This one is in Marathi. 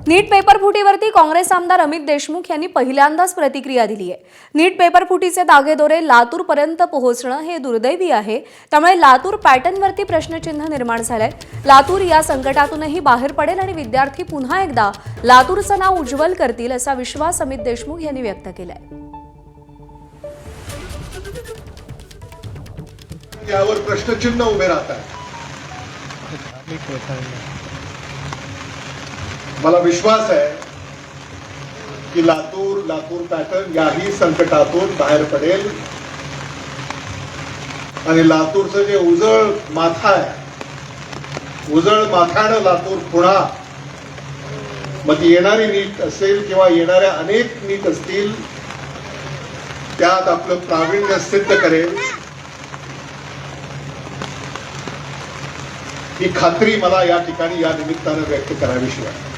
नीट पेपर फुटीवरती काँग्रेस आमदार अमित देशमुख यांनी पहिल्यांदाच प्रतिक्रिया दिली आहे। नीट पेपर फुटीचे धागेदोरे लातूरपर्यंत पोहोचणं हे दुर्दैवी आहे। त्यामुळे लातूर पॅटर्नवरती प्रश्नचिन्ह निर्माण झालंय। लातूर या संकटातूनही बाहेर पडेल आणि विद्यार्थी पुन्हा एकदा लातूरचं नाव उज्ज्वल करतील असा विश्वास अमित देशमुख यांनी व्यक्त केलाय। यावर प्रश्नचिन्ह उभे राहतात। मला विश्वास आहे की लातूर पॅटर्न याही संकटातून बाहेर पडेल आणि लातूरचं जे उजळ माथा आहे, उजळ माथ्यानं लातूर पुन्हा मग ती येणारी नीट असेल किंवा येणाऱ्या अनेक नीट असतील त्यात आपलं प्रावीण्य सिद्ध करेल ही खात्री मला या ठिकाणी या निमित्तानं व्यक्त करावीशी वाटते।